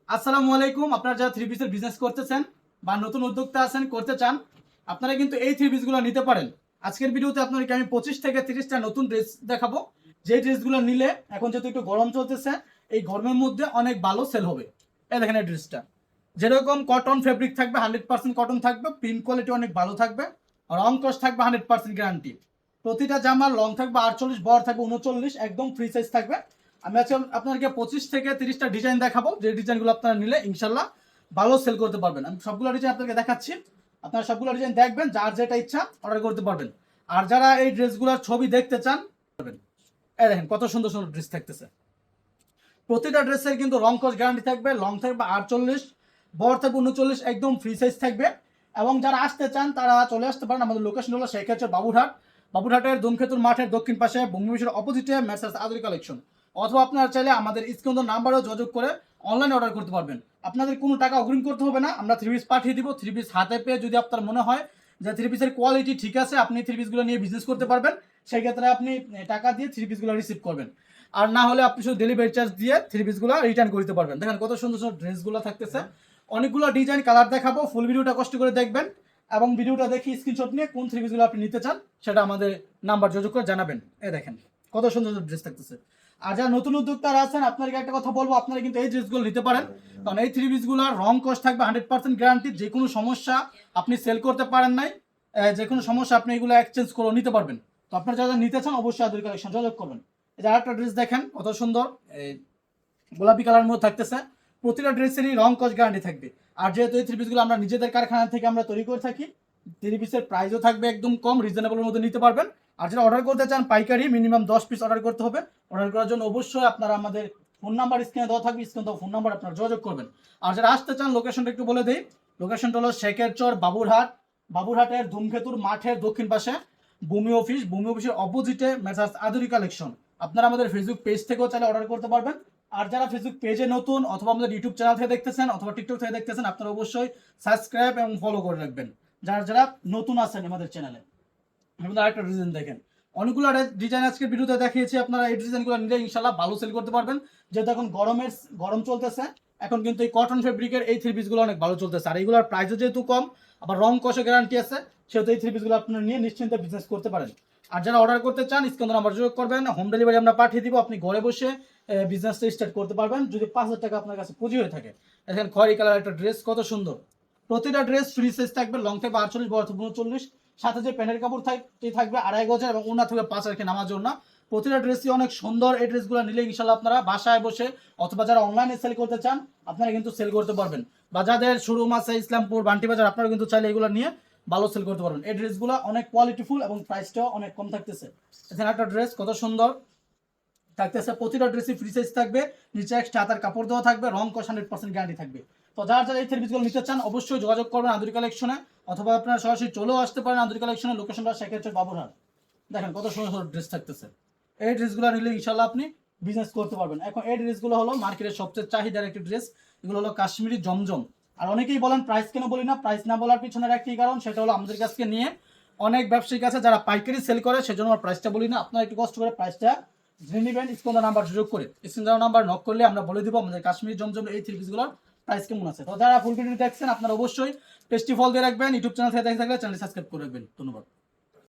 আসসালামু আলাইকুম। আপনারা যারা থ্রি পিসের বিজনেস করতেছেন বা নতুন উদ্যোক্তা আছেন করতে চান, আপনারা কিন্তু এই থ্রি পিসগুলো নিতে পারেন। আজকের ভিডিওতে আপনাদেরকে আমি 25 থেকে 30টা নতুন ড্রেস দেখাবো, যে ড্রেসগুলো নিলে এখন যেহেতু একটু গরম চলতেছে, এই গরমের মধ্যে অনেক ভালো সেল হবে। এই দেখেন এই ড্রেসটা, যেরকম কটন ফেব্রিক থাকবে, 100% কটন থাকবে, প্রিন্ট কোয়ালিটি অনেক ভালো থাকবে, আর রং কস থাকবে 100% গ্যারান্টি। প্রতিটা জামার লং থাকবে 48, বড় থাকবে 39, একদম ফ্রি সাইজ থাকবে। আমি আজকে আপনাদেরকে 25 থেকে 30টা ডিজাইন দেখাবো, যে ডিজাইনগুলো আপনারা নিলে ইনশাল্লাহ ভালো সেল করতে পারবেন। আমি সবগুলো ডিজাইন আপনাদেরকে দেখাচ্ছি, আপনারা সবগুলো ডিজাইন দেখবেন, যার যেটা ইচ্ছা অর্ডার করতে পারবেন। আর যারা এই ড্রেসগুলোর ছবি দেখতে চান, এই দেখেন কত সুন্দর সুন্দর ড্রেস থাকতেছে। প্রতিটা ড্রেসের কিন্তু রং কস গ্যারান্টি থাকবে, লং থাকবে 48, বড় থাকবে 39, একদম ফ্রি সাইজ থাকবে। এবং যারা আসতে চান তারা চলে আসতে পারেন। আমাদের লোকেশন হলো শেখাচ্ছে বাবুরহাট, বাবুরহাটের ধূমকেতুর মাঠের দক্ষিণ পাশে ভূমি অফিসের অপোজিটে মেসার্স আদুরি কালেকশন। অথবা আপনারা চাইলে আমাদের স্ক্রিন নাম্বারেও যোগাযোগ করে অনলাইনে অর্ডার করতে পারবেন। আপনাদের কোনো টাকা অগ্রিম করতে হবে না, আমরা থ্রি পিস পাঠিয়ে দিব। থ্রি পিস হাতে পেয়ে যদি আপনার মনে হয় যে থ্রি পিসের কোয়ালিটি ঠিক আছে, আপনি থ্রি পিসগুলো নিয়ে বিজনেস করতে পারবেন, সেই ক্ষেত্রে আপনি টাকা দিয়ে থ্রি পিসগুলো রিসিভ করবেন। আর না হলে আপনি শুধু ডেলিভারি চার্জ দিয়ে থ্রি পিসগুলো রিটার্ন করতে পারবেন। দেখেন কত সুন্দর সুন্দর ড্রেসগুলো থাকতেছে, অনেকগুলো ডিজাইন কালার দেখাবো। ফুল ভিডিওটা কষ্ট করে দেখবেন এবং ভিডিওটা দেখে স্ক্রিনশট নিয়ে কোন থ্রি পিসগুলো আপনি নিতে চান সেটা আমাদের নাম্বার যোগাযোগ করে জানাবেন। এই দেখেন কত সুন্দর সুন্দর ড্রেস থাকতেছে। আর যারা নতুন উদ্যোক্তারা আছেন, আপনাদেরকে একটা কথা বলবো, আপনারা কিন্তু এই ড্রেসগুলো নিতে পারেন, কারণ এই থ্রি পিসগুলোর রং কস্ট থাকবে 100% গ্যারান্টি। যে কোনো সমস্যা আপনি সেল করতে পারেন নাই, যে কোনো সমস্যা আপনি এগুলো এক্সচেঞ্জ করে নিতে পারবেন। তো আপনারা যারা নিতে চান অবশ্যই আদুরি কালেকশন যোগাযোগ করবেন। এই যে আরেকটা ড্রেস দেখেন কত সুন্দর, এই গোলাপি কালার মধ্যে থাকতেছে। প্রতিটা ড্রেসেরই রং কস্ট গ্যারান্টি থাকবে। আর যেহেতু এই থ্রি পিসগুলো আমরা নিজেদের কারখানা থেকে আমরা তৈরি করে থাকি, থ্রি পিসের প্রাইসও থাকবে একদম কম, রিজনেবলের মধ্যে নিতে পারবেন। আর যারা অর্ডার করতে চান পাইকারি, মিনিমাম 10 পিস অর্ডার করতে হবে। অর্ডার করার জন্য অবশ্যই আপনারা আমাদের ফোন নাম্বার স্ক্রিনে দেওয়া থাকবে, স্ক্রিনে দেওয়া ফোন নাম্বার আপনারা যোগাযোগ করবেন। আর যারা আসতে চান লোকেশনটা একটু বলে দিই। লোকেশনটা হলো শেখের চর বাবুরহাট, বাবুরহাটের ধূমকেতুর মাঠের দক্ষিণ পাশে ভূমি অফিস, ভূমি অফিসের অপোজিটে মেসার্স আদুরি কালেকশন। আপনারা আমাদের ফেসবুক পেজ থেকেও চাইলে অর্ডার করতে পারবেন। আর যারা ফেসবুক পেজে নতুন অথবা আমাদের ইউটিউব চ্যানেল থেকে দেখতেছেন অথবা টিকটক থেকে দেখতেছেন, আপনারা অবশ্যই সাবস্ক্রাইব এবং ফলো করে রাখবেন, যারা যারা নতুন আছেন আমাদের চ্যানেলে। আমাদের আরেকটা ডিজাইন দেখেন, অনেকগুলো ডিজাইন আজকের ভিডিওতে দেখিয়েছি। আপনারা এই ডিজাইনগুলো নিলে ইনশাল্লাহ ভালো সেল করতে পারবেন। যেহেতু এখন গরম চলতেছে, এখন কিন্তু এই কটন ফেব্রিকের এই থ্রি পিসগুলো অনেক ভালো চলতেছে। আর এইগুলোর প্রাইসও যেহেতু কম, আবার রং কষে গ্যারান্টি আছে, সেহেতু এই থ্রি পিসগুলো আপনারা নিয়ে নিশ্চিন্তে বিজনেস করতে পারেন। আর যারা অর্ডার করতে চান স্ক্রিনে নাম্বার যোগাযোগ করবেন, হোম ডেলিভারি আমরা পাঠিয়ে দিব। আপনি ঘরে বসে বিজনেসটা স্টার্ট করতে পারবেন যদি 5,000 টাকা আপনার কাছে পুঁজি হয়ে থাকে। দেখেন খয়েরি কালার একটা ড্রেস কত সুন্দর। প্রতিটা ড্রেস ফ্রি সাইজ থাকবে, লং থাকবে 48, বড় থাকবে 39, সাথে যে প্যান্টের কাপড় থাকবে 2.5 গজ এবং ওনা থাকবে 5 রেখে নামার জন্য। প্রতিটা ড্রেসই অনেক সুন্দর। এই ড্রেসগুলো নিলে ইনশাল্লাহ আপনারা বাসায় বসে অথবা যারা অনলাইনে সেল করতে চান আপনারা কিন্তু সেল করতে পারবেন। বা যাদের শোরুম আছে ইসলামপুর, বান্টি বাজার, আপনারা কিন্তু চাইলে এগুলো নিয়ে ভালো সেল করতে পারবেন। এই ড্রেসগুলো অনেক কোয়ালিটিফুল এবং প্রাইসটাও অনেক কম থাকতেছে। এখানে একটা ড্রেস কত সুন্দর থাকতেছে, প্রতিটা ড্রেসই ফ্রি সাইজ থাকবে, নিচে এক্সট্রা হাতার কাপড় দেওয়া থাকবে, রং কস 100% গ্যারান্টি থাকবে। তো যারা যারা এই থ্রি পিসগুলো নিতে চান অবশ্যই যোগাযোগ করবেন আদুরি কালেকশনে, অথবা আপনারা সরাসরি চলেও আসতে পারেন আদুরি কালেকশনে। লোকেশনটা শেখাচ্ছে বাবুরহাট। দেখেন কত সুন্দর সুন্দর ড্রেস থাকতেছে। এই ড্রেসগুলো নিলে ইনশাল্লাহ আপনি বিজনেস করতে পারবেন। এখন এই ড্রেসগুলো হলো মার্কেটের সবচেয়ে চাহিদার একটি ড্রেস। এগুলো হলো কাশ্মীরি জমজম। আর অনেকেই বলেন প্রাইস কেন বলি না, প্রাইস না বলার পিছনের একটি কারণ, সেটা হলো আমাদের কাছে নিয়ে অনেক ব্যবসায়িক আছে যারা পাইকারি সেল করে, সেজন্য আমরা প্রাইসটা বলি না। আপনারা একটু কষ্ট করে প্রাইসটা জেনে নেবেন স্ক্রিনে নাম্বার যোগ করে। স্ক্রিনে নাম্বার নক করলে আমরা বলে দিব আমাদের কাশ্মীরি জমজম এই থ্রি পিসগুলোর প্রাইস কেমন আছে। তো যারা ফুল ভিডিও দেখছেন আপনারা অবশ্যই পেজটি ফলো দিয়ে রাখবেন। ইউটিউব চ্যানেল থেকে দেখে থাকলে চ্যানেল সাবস্ক্রাইব করে রাখবেন। ধন্যবাদ।